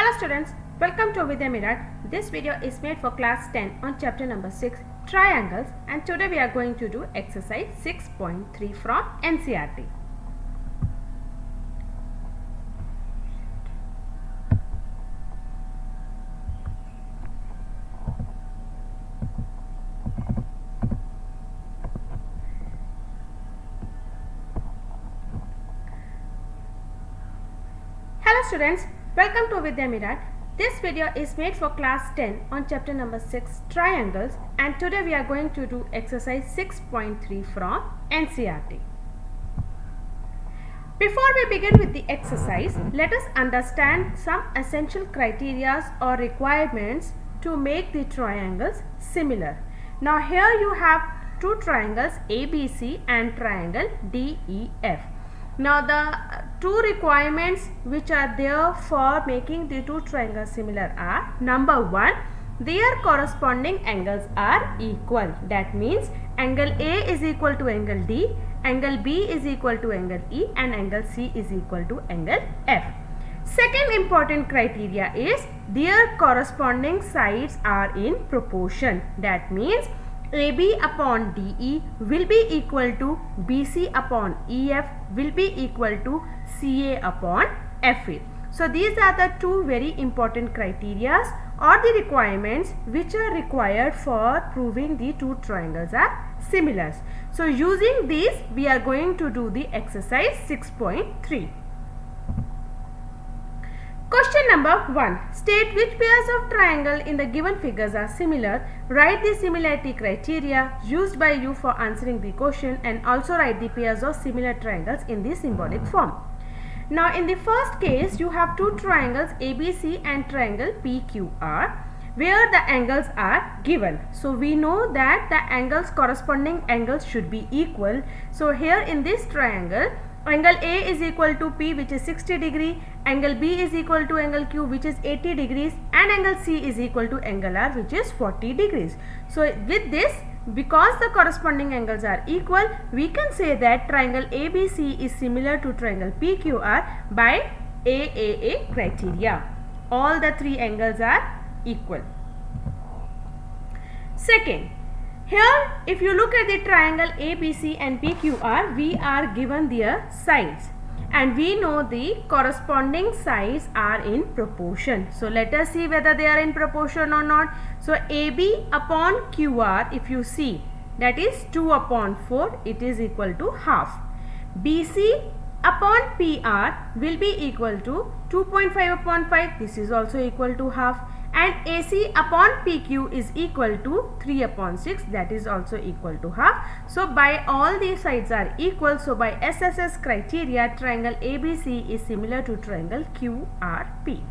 Hello students, welcome to Vidya Mirad. This video is made for class 10 on chapter number 6 triangles, and today we are going to do exercise 6.3 from NCERT. Hello students, welcome to Vidya Mirad. This video is made for class 10 on chapter number 6 triangles, and today we are going to do exercise 6.3 from NCERT. Before we begin with the exercise, let us understand some essential criteria or requirements to make the triangles similar. Now here you have two triangles ABC and triangle DEF. Now the two requirements which are there for making the two triangles similar are: number one, their corresponding angles are equal. That means angle A is equal to angle D, angle B is equal to angle E, and angle C is equal to angle F. Second important criteria is their corresponding sides are in proportion. That means AB upon DE will be equal to BC upon EF will be equal to CA upon FA. So these are the two very important criteria or the requirements which are required for proving the two triangles are similar. So using these we are going to do the exercise 6.3. Question number 1. State which pairs of triangle in the given figures are similar. Write the similarity criteria used by you for answering the question, and also write the pairs of similar triangles in the symbolic form. Now in the first case you have two triangles ABC and triangle PQR where the angles are given. So we know that the angles, corresponding angles should be equal. So here in this triangle, angle A is equal to P, which is 60 degree, angle B is equal to angle Q, which is 80 degrees, and angle C is equal to angle R, which is 40 degrees. So with this, because the corresponding angles are equal, we can say that triangle ABC is similar to triangle PQR by AAA criteria. All the three angles are equal. Second, here if you look at the triangle ABC and PQR, we are given their sides, and we know the corresponding sides are in proportion. So let us see whether they are in proportion or not. So AB upon QR, if you see, that is 2 upon 4, it is equal to half. BC upon PR will be equal to 2.5 upon 5, this is also equal to half. And AC upon PQ is equal to 3 upon 6, that is also equal to half. So by all these sides are equal, so by SSS criteria, triangle ABC is similar to triangle QRP.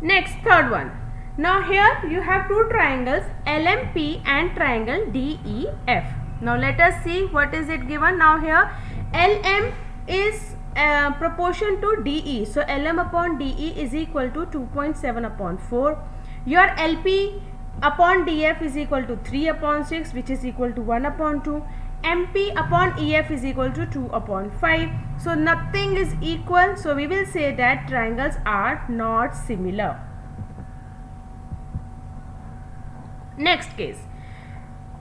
Next, third one. Now here you have two triangles LMP and triangle DEF. Now let us see what is it given. Now here LM is proportion to DE. So LM upon DE is equal to 2.7 upon 4. Your LP upon DF is equal to 3 upon 6, which is equal to 1 upon 2. MP upon EF is equal to 2 upon 5. So nothing is equal. So we will say that triangles are not similar. Next case.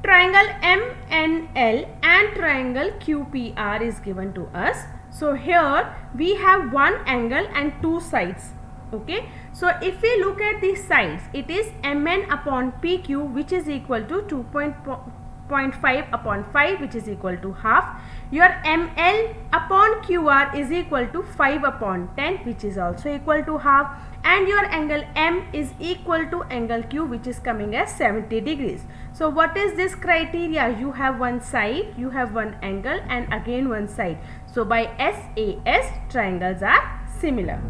Triangle MNL and triangle QPR is given to us. So here we have one angle and two sides. Okay. So if we look at the sides, it is MN upon PQ, which is equal to 2.5 upon 5, which is equal to half. Your ML upon QR is equal to 5 upon 10, which is also equal to half. And your angle M is equal to angle Q, which is coming as 70 degrees. So what is this criteria? You have one side, you have one angle, and again one side. So by SAS, triangles are similar.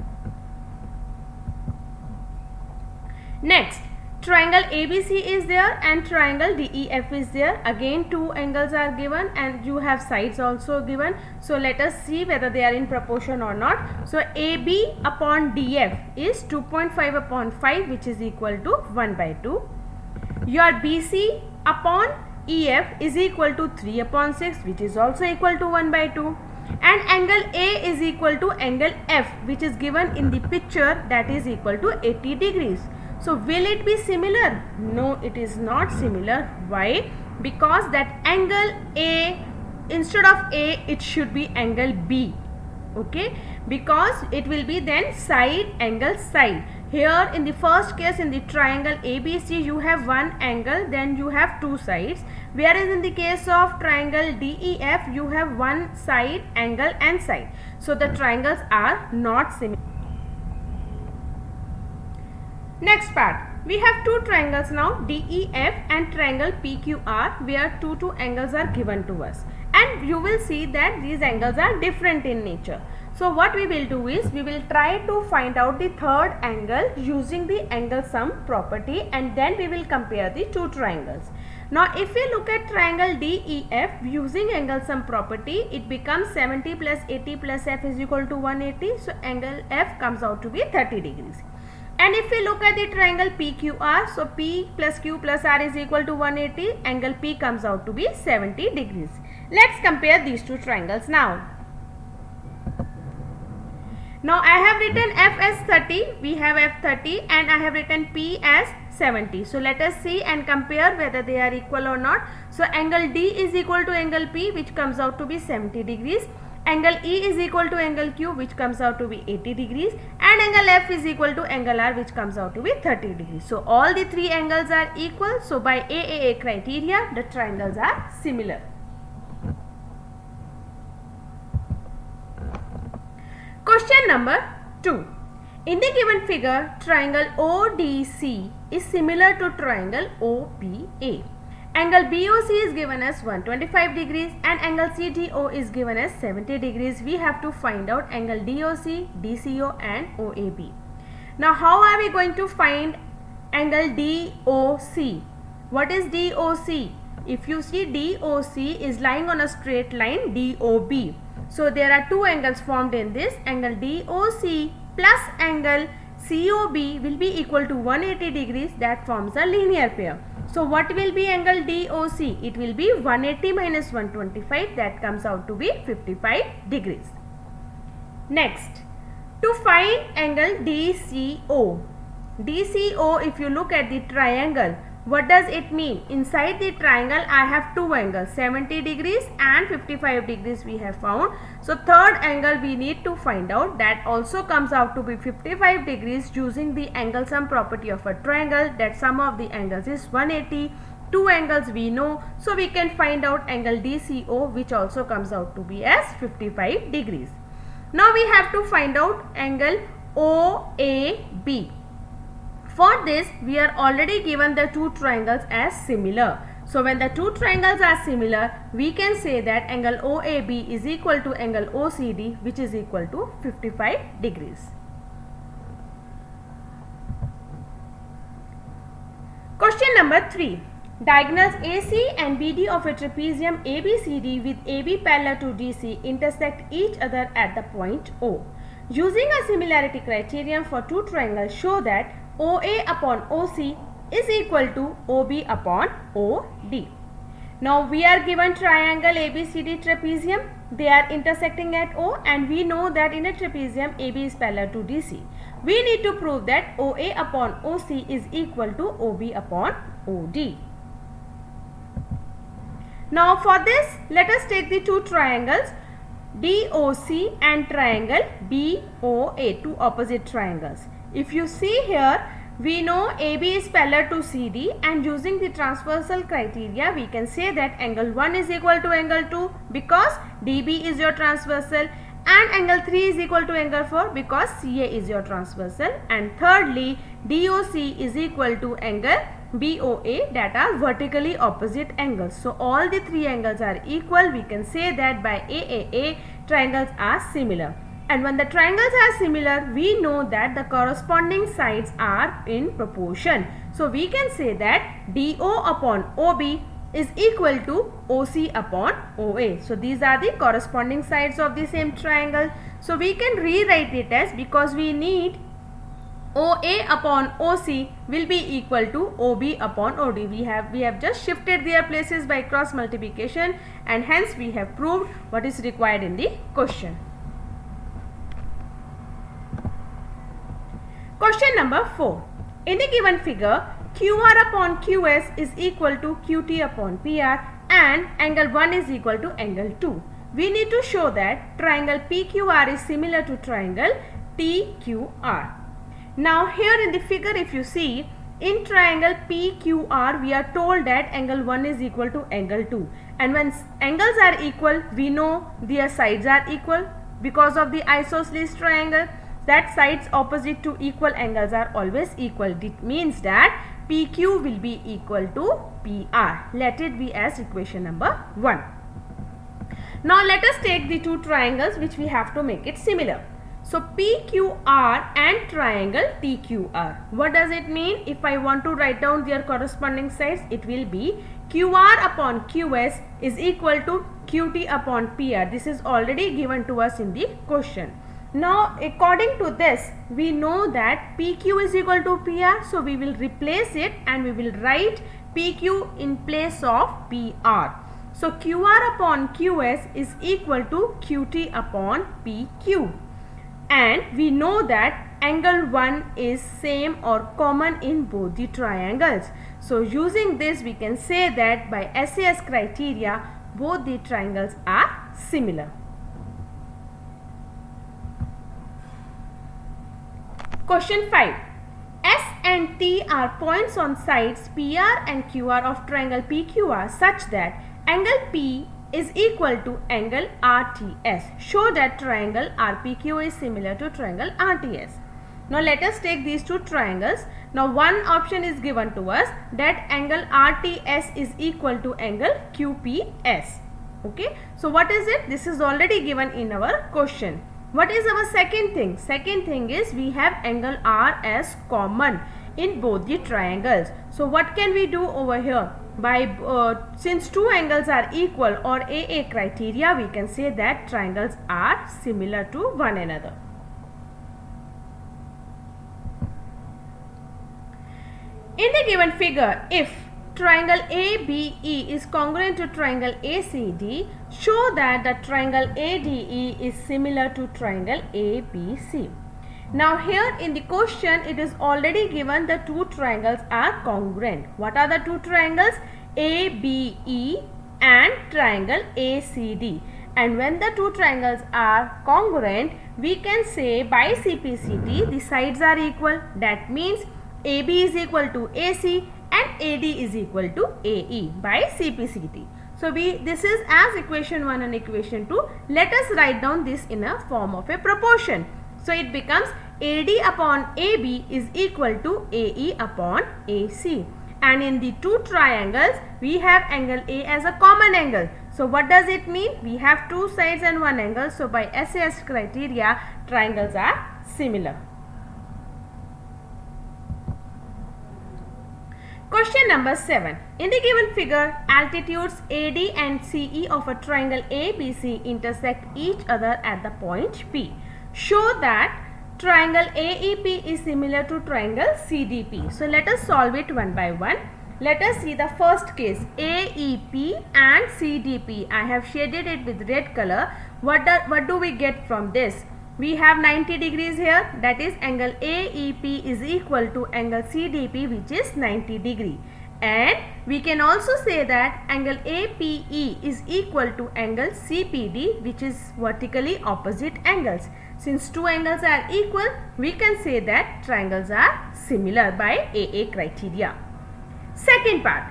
Next, triangle ABC is there and triangle DEF is there. Again two angles are given and you have sides also given. So let us see whether they are in proportion or not. So AB upon DF is 2.5 upon 5, which is equal to 1 by 2. Your BC upon EF is equal to 3 upon 6, which is also equal to 1 by 2. and angle A is equal to angle F, which is given in the picture, that is equal to 80 degrees. So will it be similar? No, it is not similar. Why? Because that angle A, instead of A, it should be angle B. Okay, because it will be then side angle side. Here in the first case, in the triangle ABC, you have one angle, then you have two sides, whereas in the case of triangle DEF, you have one side angle and side. So the triangles are not similar. Next part, we have two triangles now, DEF and triangle PQR, where two angles are given to us, and you will see that these angles are different in nature. So what we will do is, we will try to find out the third angle using the angle sum property, and then we will compare the two triangles. Now if we look at triangle DEF using angle sum property, it becomes 70 plus 80 plus F is equal to 180. So angle F comes out to be 30 degrees. And if we look at the triangle PQR, so P plus Q plus R is equal to 180, angle P comes out to be 70 degrees. Let's compare these two triangles now. Now I have written F as 30, we have F 30, and I have written P as 70. So let us see and compare whether they are equal or not. So angle D is equal to angle P, which comes out to be 70 degrees. Angle E is equal to angle Q, which comes out to be 80 degrees, and angle F is equal to angle R, which comes out to be 30 degrees. So all the three angles are equal. So by AAA criteria, the triangles are similar. Question number 2. In the given figure, triangle ODC is similar to triangle OPA. Angle BOC is given as 125 degrees and angle CDO is given as 70 degrees. We have to find out angle DOC, DCO and OAB. Now how are we going to find angle DOC? What is DOC? If you see, DOC is lying on a straight line DOB. So there are two angles formed in this. Angle DOC plus angle COB will be equal to 180 degrees. That forms a linear pair. So what will be angle DOC? It will be 180 minus 125. That comes out to be 55 degrees. Next, to find angle DCO. DCO, if you look at the triangle, what does it mean? Inside the triangle, I have two angles, 70 degrees and 55 degrees we have found. So third angle we need to find out. That also comes out to be 55 degrees using the angle sum property of a triangle. That sum of the angles is 180. Two angles we know. So we can find out angle DCO, which also comes out to be as 55 degrees. Now we have to find out angle OAB. For this, we are already given the two triangles as similar. So when the two triangles are similar, we can say that angle OAB is equal to angle OCD, which is equal to 55 degrees. Question number 3. Diagonals AC and BD of a trapezium ABCD with AB parallel to DC intersect each other at the point O. Using a similarity criterion for two triangles, show that OA upon OC is equal to OB upon OD. Now we are given triangle ABCD trapezium. They are intersecting at O, and we know that in a trapezium AB is parallel to DC. We need to prove that OA upon OC is equal to OB upon OD. Now for this, let us take the two triangles DOC and triangle BOA, two opposite triangles. If you see here, we know AB is parallel to CD, and using the transversal criteria, we can say that angle 1 is equal to angle 2 because DB is your transversal, and angle 3 is equal to angle 4 because CA is your transversal, and thirdly DOC is equal to angle BOA, that are vertically opposite angles. So all the three angles are equal. We can say that by AAA triangles are similar. And when the triangles are similar, we know that the corresponding sides are in proportion. So we can say that DO upon OB is equal to OC upon OA. So these are the corresponding sides of the same triangle. So we can rewrite it as, because we need OA upon OC will be equal to OB upon OD. We have just shifted their places by cross multiplication, and hence we have proved what is required in the question. Question number 4. In the given figure, QR upon QS is equal to QT upon PR and angle 1 is equal to angle 2. We need to show that triangle PQR is similar to triangle TQR. Now here in the figure, if you see, in triangle PQR we are told that angle 1 is equal to angle 2, and when angles are equal we know their sides are equal because of the isosceles triangle, that sides opposite to equal angles are always equal. It means that PQ will be equal to PR. Let it be as equation number 1. Now let us take the two triangles which we have to make it similar. So PQR and triangle TQR. What does it mean? If I want to write down their corresponding sides, it will be QR upon QS is equal to QT upon PR. This is already given to us in the question. Now according to this, we know that PQ is equal to PR. So we will replace it and we will write PQ in place of PR. So QR upon QS is equal to QT upon PQ. And we know that angle 1 is same or common in both the triangles. So using this we can say that by SAS criteria both the triangles are similar. Question 5. S and T are points on sides PR and QR of triangle PQR such that angle P is equal to angle RTS. Show that triangle RPQ is similar to triangle RTS. Now let us take these two triangles. Now one option is given to us that angle RTS is equal to angle QPS. Okay. So what is it? This is already given in our question. What is our second thing? Second thing is we have angle R as common in both the triangles. So what can we do over here? By since two angles are equal or AA criteria, we can say that triangles are similar to one another. In the given figure, if triangle ABE is congruent to triangle ACD, show that the triangle ADE is similar to triangle ABC. Now here in the question it is already given the two triangles are congruent. What are the two triangles? ABE and triangle ACD. And when the two triangles are congruent, we can say by CPCT the sides are equal. That means AB is equal to AC and AD is equal to AE by CPCT. So this is as equation 1 and equation 2. Let us write down this in a form of a proportion. So it becomes AD upon AB is equal to AE upon AC. And in the two triangles, we have angle A as a common angle. So what does it mean? We have two sides and one angle. So by SAS criteria, triangles are similar. Question number 7. In the given figure, altitudes AD and CE of a triangle ABC intersect each other at the point P. Show that triangle AEP is similar to triangle CDP. So let us solve it one by one. Let us see the first case, AEP and CDP. I have shaded it with red color. What do we get from this? We have 90 degrees here, that is angle AEP is equal to angle CDP, which is 90 degree. And we can also say that angle APE is equal to angle CPD, which is vertically opposite angles. Since two angles are equal, we can say that triangles are similar by AA criteria. Second part,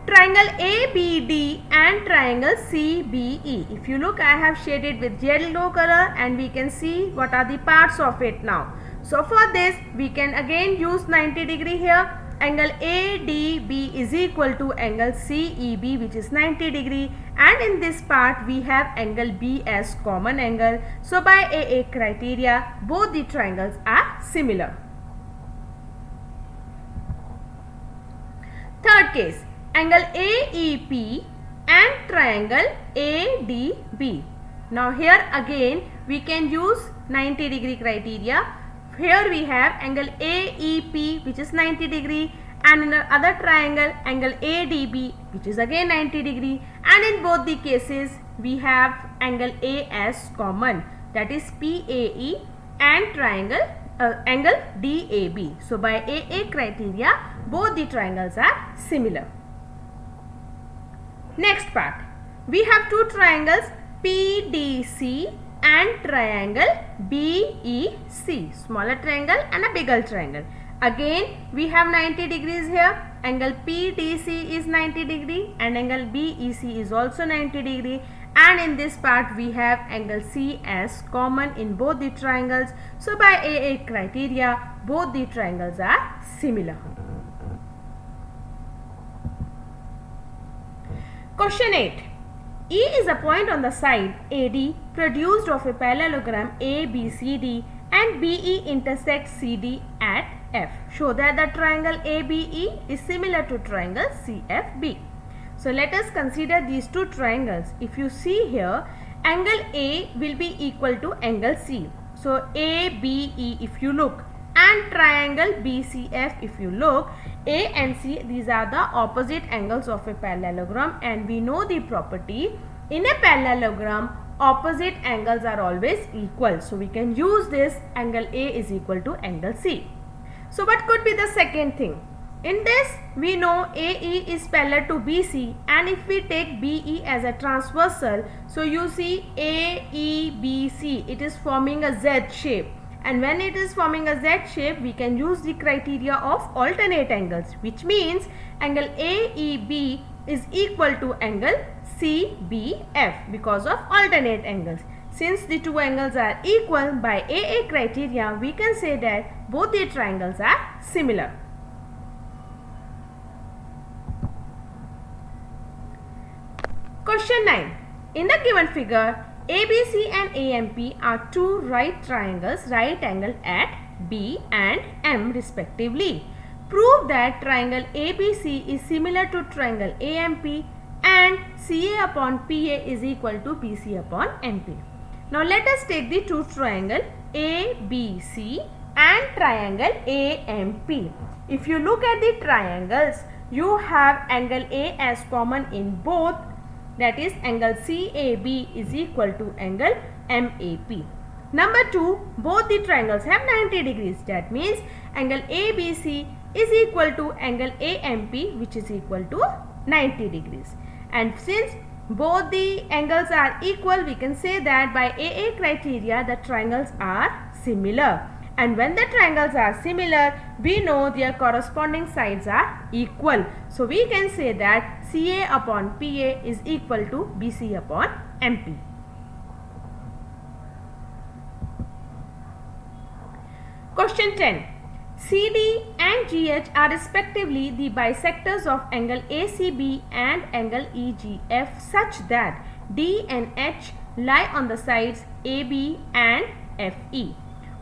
triangle ABD and triangle CBE. If you look, I have shaded with yellow color and we can see what are the parts of it now. So for this, we can again use 90 degree here. Angle ADB is equal to angle CEB, which is 90 degree, and in this part we have angle B as common angle. So by AA criteria, both the triangles are similar. Third case, angle AEP and triangle ADB. Now here again we can use 90 degree criteria. here we have angle AEP which is 90 degree, and in the other triangle angle ADB which is again 90 degree, and in both the cases we have angle AS common, that is PAE, and triangle angle DAB. So by AA criteria both the triangles are similar. Next part, we have two triangles PDC and triangle BEC, smaller triangle and a bigger triangle. Again we have 90 degrees here, angle PDC is 90 degree and angle BEC is also 90 degree, and in this part we have angle CS common in both the triangles. So by AA criteria both the triangles are similar. Question 8. E is a point on the side AD produced of a parallelogram ABCD and BE intersects CD at F. Show that the triangle ABE is similar to triangle CFB. So let us consider these two triangles. If you see here, angle A will be equal to angle C. So ABE if you look, and triangle BCF if you look, A and C, these are the opposite angles of a parallelogram, and we know the property in a parallelogram opposite angles are always equal. So we can use this angle A is equal to angle C. So what could be the second thing? In this we know AE is parallel to BC, and if we take BE as a transversal, so you see AEBC, it is forming a Z shape. And when it is forming a Z shape, we can use the criteria of alternate angles, which means angle AEB is equal to angle CBF because of alternate angles. Since the two angles are equal, by AA criteria we can say that both the triangles are similar. Question 9. In the given figure, ABC and AMP are two right triangles, right angle at B and M respectively. Prove that triangle ABC is similar to triangle AMP and CA upon PA is equal to BC upon MP. Now let us take the two triangle ABC and triangle AMP. If you look at the triangles, you have angle A as common in both, that is angle CAB is equal to angle MAP. Number 2, both the triangles have 90 degrees. That means angle ABC is equal to angle AMP, which is equal to 90 degrees. And since both the angles are equal, we can say that by AA criteria the triangles are similar. And when the triangles are similar, we know their corresponding sides are equal. So we can say that CA upon PA is equal to BC upon MP. Question 10. CD and GH are respectively the bisectors of angle ACB and angle EGF such that D and H lie on the sides AB and FE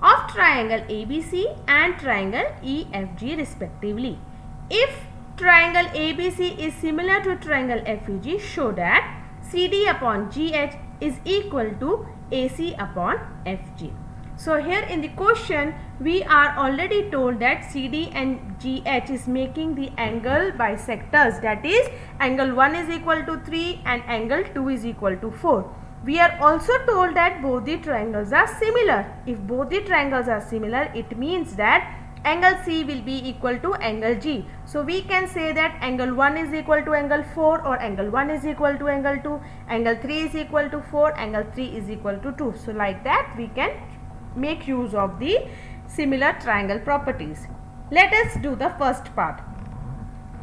of triangle ABC and triangle EFG respectively. If triangle ABC is similar to triangle FEG, show that CD upon GH is equal to AC upon FG. So here in the question we are already told that CD and GH is making the angle bisectors, that is angle 1 is equal to 3 and angle 2 is equal to 4. We are also told that both the triangles are similar. If both the triangles are similar, it means that angle C will be equal to angle G. So we can say that angle 1 is equal to angle 4, or angle 1 is equal to angle 2, angle 3 is equal to 4, angle 3 is equal to 2. So like that we can make use of the similar triangle properties. Let us do the first part.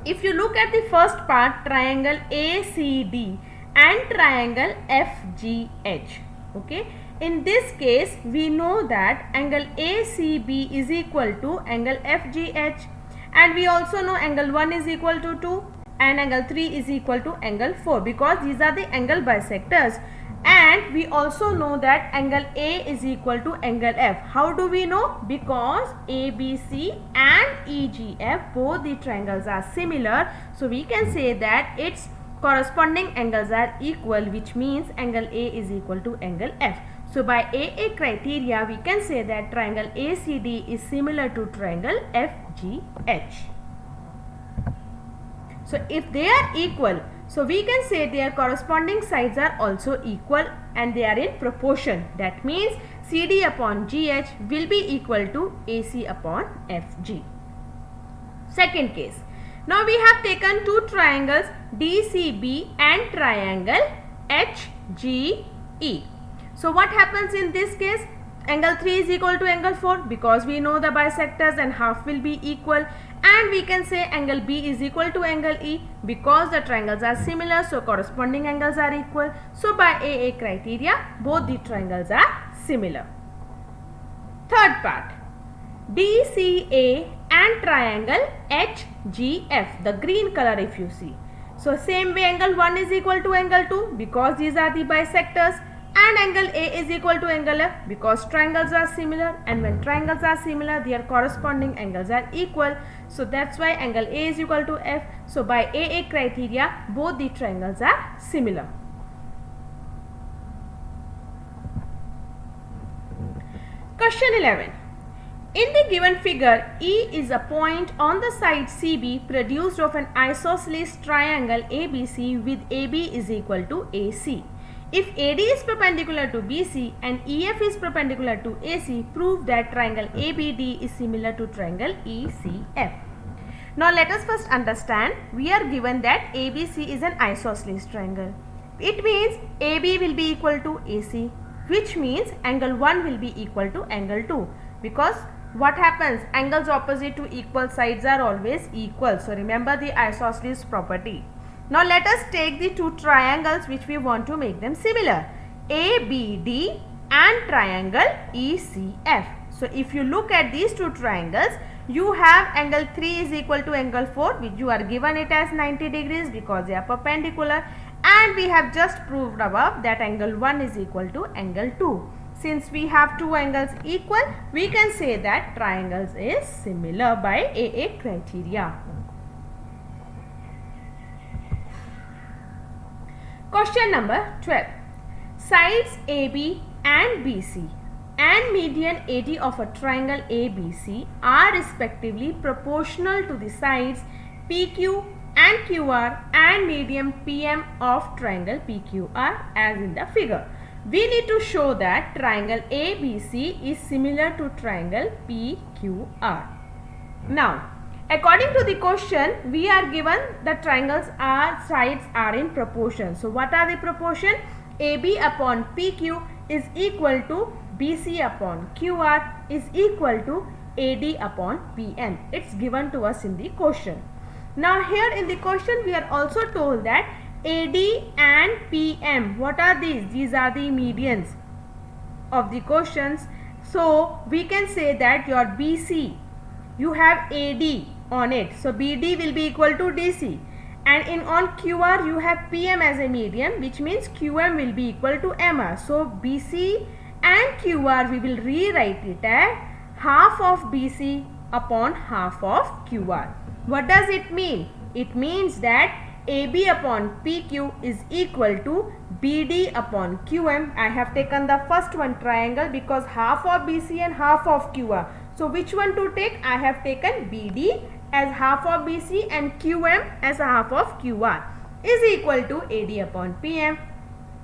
If you look at the first part, triangle ACD and triangle FGH, okay, in this case we know that angle ACB is equal to angle FGH, and we also know angle 1 is equal to 2 and angle 3 is equal to angle 4 because these are the angle bisectors. And we also know that angle A is equal to angle F. How do we know? Because ABC and EGF, both the triangles are similar. So we can say that its corresponding angles are equal, which means angle A is equal to angle F. So by AA criteria, we can say that triangle ACD is similar to triangle FGH. So if they are equal, so we can say their corresponding sides are also equal and they are in proportion. That means CD upon GH will be equal to AC upon FG. Second case. Now we have taken two triangles DCB and triangle HGE. So what happens in this case? Angle 3 is equal to angle 4 because we know the bisectors and half will be equal, and we can say angle B is equal to angle E because the triangles are similar, so corresponding angles are equal. So by AA criteria, both the triangles are similar. Third part, DCA and triangle HGF, the green color if you see. So same way angle 1 is equal to angle 2 because these are the bisectors, and angle A is equal to angle F because triangles are similar, and when triangles are similar their corresponding angles are equal. So that's why angle A is equal to F. So by AA criteria, both the triangles are similar. Question 11. In the given figure, E is a point on the side CB produced of an isosceles triangle ABC with AB is equal to AC. If AD is perpendicular to BC and EF is perpendicular to AC, prove that triangle ABD is similar to triangle ECF. Now let us first understand, we are given that ABC is an isosceles triangle. It means AB will be equal to AC, which means angle 1 will be equal to angle 2, because what happens, angles opposite to equal sides are always equal. So remember the isosceles property. Now let us take the two triangles which we want to make them similar, ABD and triangle ECF. So if you look at these two triangles, you have angle 3 is equal to angle 4, which you are given it as 90 degrees because they are perpendicular, and we have just proved above that angle 1 is equal to angle 2. Since we have two angles equal, we can say that triangles is similar by AA criteria. Question number 12. Sides AB and BC and median AD of a triangle ABC are respectively proportional to the sides PQ and QR and median PM of triangle PQR as in the figure. We need to show that triangle ABC is similar to triangle PQR. Now, according to the question, we are given the triangles sides are in proportion. So what are the proportion? AB upon PQ is equal to BC upon QR is equal to AD upon PN. It's given to us in the question. Now here in the question we are also told that AD and PM, what are these? These are the medians of the questions. So we can say that your BC, you have AD on it, so BD will be equal to DC, and on QR you have PM as a median, which means QM will be equal to MR. So BC and QR we will rewrite it as half of BC upon half of QR. What does it mean? It means that AB upon PQ is equal to BD upon QM. I have taken the first one triangle because half of BC and half of QR. So which one to take? I have taken BD as half of BC and QM as half of QR is equal to AD upon PM.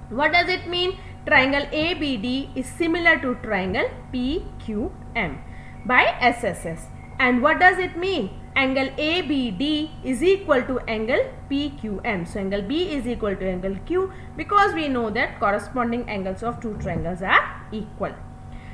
What does it mean? Triangle ABD is similar to triangle PQM by SSS. And what does it mean? Angle ABD is equal to angle PQM. So angle B is equal to angle Q because we know that corresponding angles of two triangles are equal.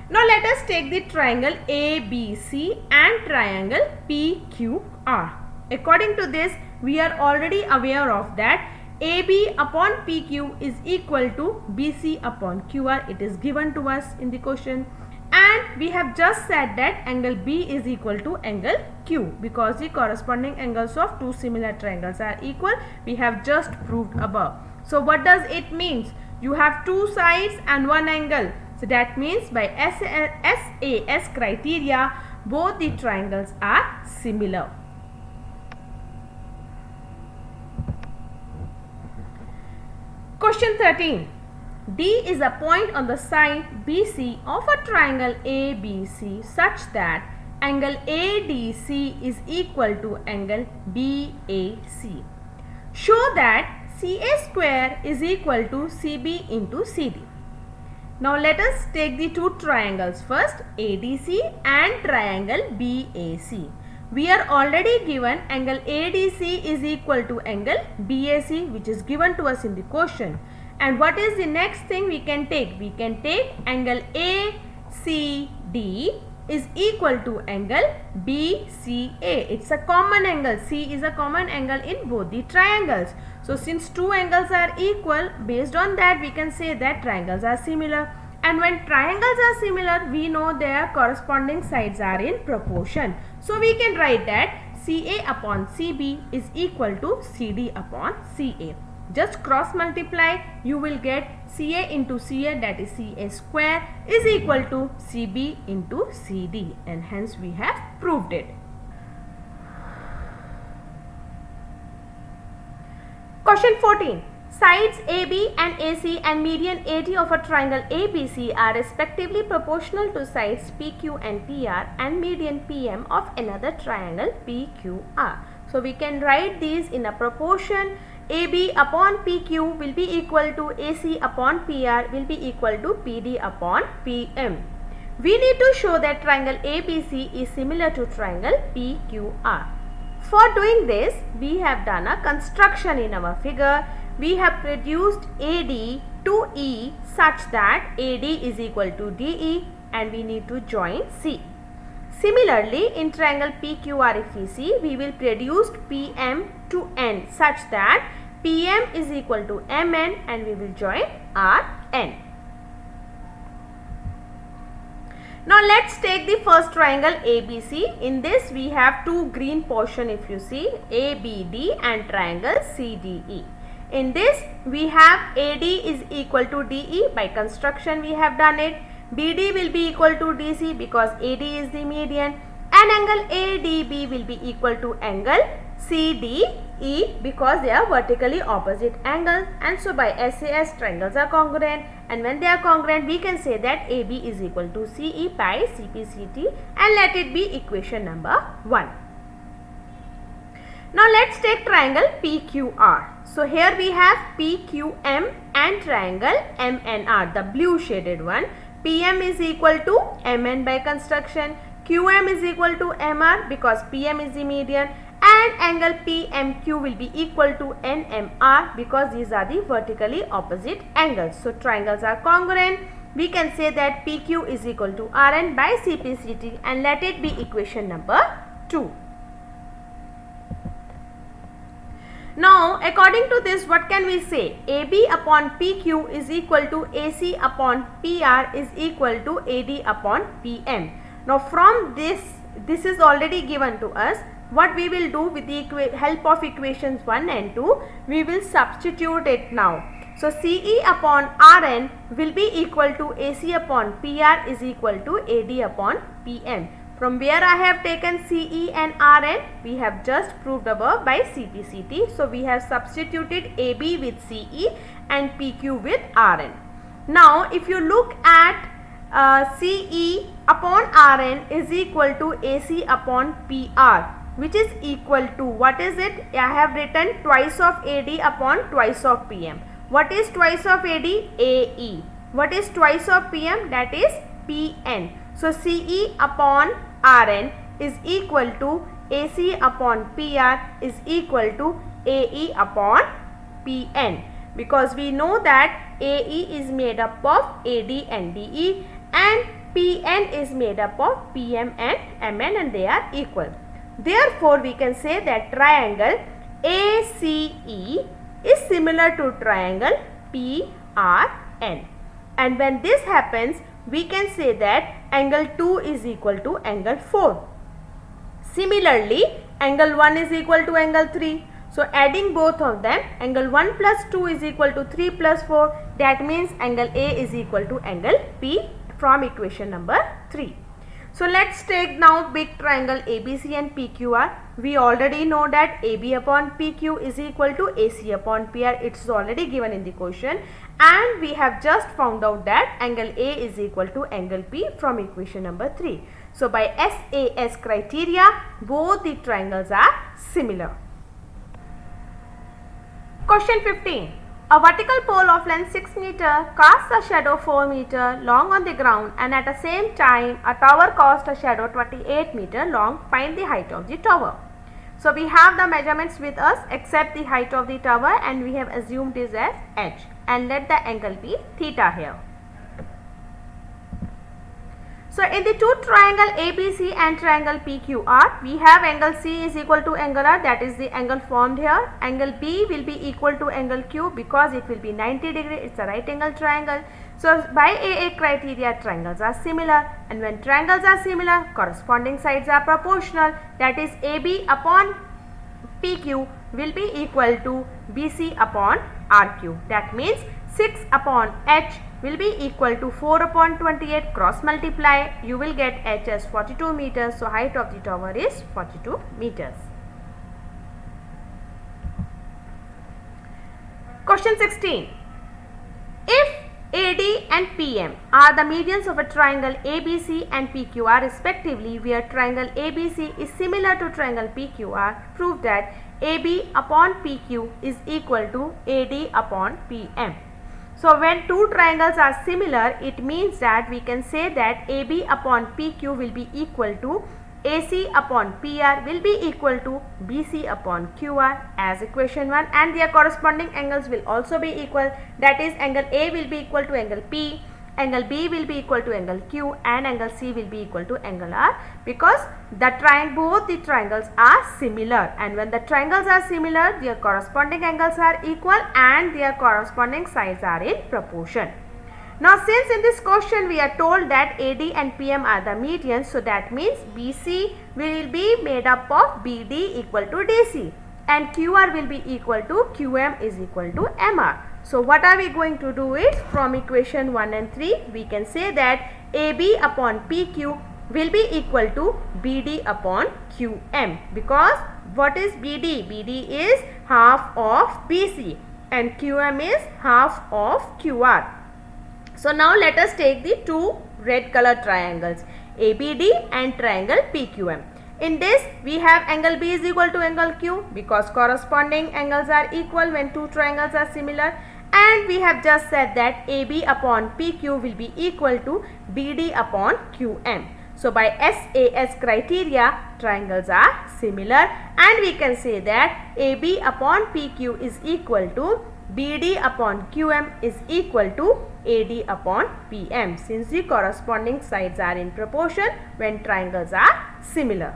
Now let us take the triangle ABC and triangle PQR. According to this, we are already aware of that AB upon PQ is equal to BC upon QR. It is given to us in the question. And we have just said that angle B is equal to angle Q because the corresponding angles of two similar triangles are equal. We have just proved above. So what does it mean? You have two sides and one angle. So that means by SAS criteria, both the triangles are similar. Question 13. D is a point on the side BC of a triangle ABC such that angle ADC is equal to angle BAC. Show that CA square is equal to CB into CD. Now let us take the two triangles first, ADC and triangle BAC. We are already given angle ADC is equal to angle BAC, which is given to us in the question. And what is the next thing we can take? We can take angle ACD is equal to angle BCA. It's a common angle. C is a common angle in both the triangles. So since two angles are equal, based on that we can say that triangles are similar. And when triangles are similar, we know their corresponding sides are in proportion. So we can write that CA upon CB is equal to CD upon CA. Just cross multiply, you will get CA into CA, that is CA square, is equal to CB into CD, and hence we have proved it. Question 14. Sides AB and AC and median AD of a triangle ABC are respectively proportional to sides PQ and PR and median PM of another triangle PQR. So we can write these in a proportion. AB upon PQ will be equal to AC upon PR will be equal to PD upon PM. We need to show that triangle ABC is similar to triangle PQR. For doing this, we have done a construction in our figure. We have reduced AD to E such that AD is equal to DE and we need to join C. Similarly, in triangle PQR if we see, we will reduce PM to N such that PM is equal to MN and we will join RN. Now let's take the first triangle ABC. In this we have two green portion if you see, ABD and triangle CDE. In this we have AD is equal to DE, by construction we have done it. BD will be equal to DC because AD is the median, and angle ADB will be equal to angle CDE because they are vertically opposite angles, and so by SAS triangles are congruent, and when they are congruent we can say that AB is equal to CE by CPCT, and let it be equation number 1. Now let's take triangle PQR. So here we have PQM and triangle MNR, the blue shaded one. PM is equal to MN by construction, QM is equal to MR because PM is the median, and angle PMQ will be equal to NMR because these are the vertically opposite angles. So triangles are congruent. We can say that PQ is equal to RN by CPCT, and let it be equation number 2. Now according to this, what can we say? AB upon PQ is equal to AC upon PR is equal to AD upon PM. Now from this is already given to us. What we will do with the help of equations 1 and 2, we will substitute it now. So CE upon RN will be equal to AC upon PR is equal to AD upon PM. From where I have taken CE and RN, we have just proved above by CPCT. So we have substituted AB with CE and PQ with RN. Now if you look at CE upon RN is equal to AC upon PR, which is equal to, what is it? I have written twice of AD upon twice of PM. What is twice of AD? AE. What is twice of PM? That is PN. So CE upon RN is equal to AC upon PR is equal to AE upon PN, because we know that AE is made up of AD and DE and PN is made up of PM and MN, and they are equal. Therefore, we can say that triangle ACE is similar to triangle PRN, and when this happens, we can say that angle 2 is equal to angle 4. Similarly, angle 1 is equal to angle 3. So adding both of them, angle 1 plus 2 is equal to 3 plus 4. That means angle A is equal to angle P from equation number 3. So let's take now big triangle ABC and PQR. We already know that AB upon PQ is equal to AC upon PR. It's already given in the question, and we have just found out that angle A is equal to angle P from equation number 3. So by SAS criteria, both the triangles are similar. Question 15. A vertical pole of length 6 meter casts a shadow 4 meter long on the ground, and at the same time a tower casts a shadow 28 meter long. Find the height of the tower. So we have the measurements with us except the height of the tower, and we have assumed this as h, and let the angle be theta here. So in the two triangle ABC and triangle PQR, we have angle C is equal to angle R, that is the angle formed here. Angle B will be equal to angle Q because it will be 90 degree, it's a right angle triangle. So by AA criteria, triangles are similar, and when triangles are similar, corresponding sides are proportional, that is AB upon PQ will be equal to BC upon RQ. That means 6 upon H will be equal to 4 upon 28, cross multiply, you will get H as 42 meters. So height of the tower is 42 meters. Question 16. If AD and PM are the medians of a triangle ABC and PQR respectively, where triangle ABC is similar to triangle PQR, prove that AB upon PQ is equal to AD upon PM. So when two triangles are similar, it means that we can say that AB upon PQ will be equal to AC upon PR will be equal to BC upon QR as equation 1, and their corresponding angles will also be equal, that is angle A will be equal to angle P, angle B will be equal to angle Q, and angle C will be equal to angle R, because both the triangles are similar, and when the triangles are similar, their corresponding angles are equal and their corresponding sides are in proportion. Now since in this question we are told that AD and PM are the medians, so that means BC will be made up of BD equal to DC, and QR will be equal to QM is equal to MR. So what are we going to do is, from equation 1 and 3 we can say that AB upon PQ will be equal to BD upon QM, because what is BD? BD is half of BC and QM is half of QR. So now let us take the two red color triangles ABD and triangle PQM. In this we have angle B is equal to angle Q because corresponding angles are equal when two triangles are similar, and we have just said that AB upon PQ will be equal to BD upon QM. So by SAS criteria, triangles are similar, and we can say that AB upon PQ is equal to BD upon QM is equal to AD upon PM, since the corresponding sides are in proportion when triangles are similar.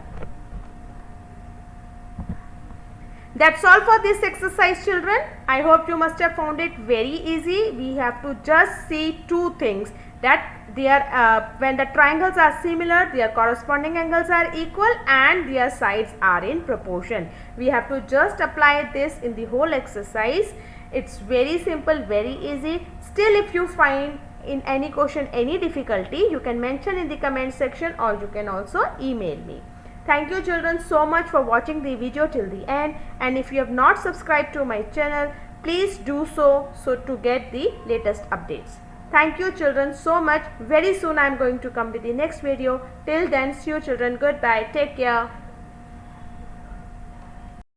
That's all for this exercise, children. I hope you must have found it very easy. We have to just see two things, that when the triangles are similar, their corresponding angles are equal and their sides are in proportion. We have to just apply this in the whole exercise. It's very simple, very easy. Still, if you find in any question any difficulty, you can mention in the comment section, or you can also email me. Thank you children so much for watching the video till the end, and if you have not subscribed to my channel, please do so to get the latest updates. Thank you children so much. Very soon I am going to come with the next video. Till then, see you children. Goodbye. Take care.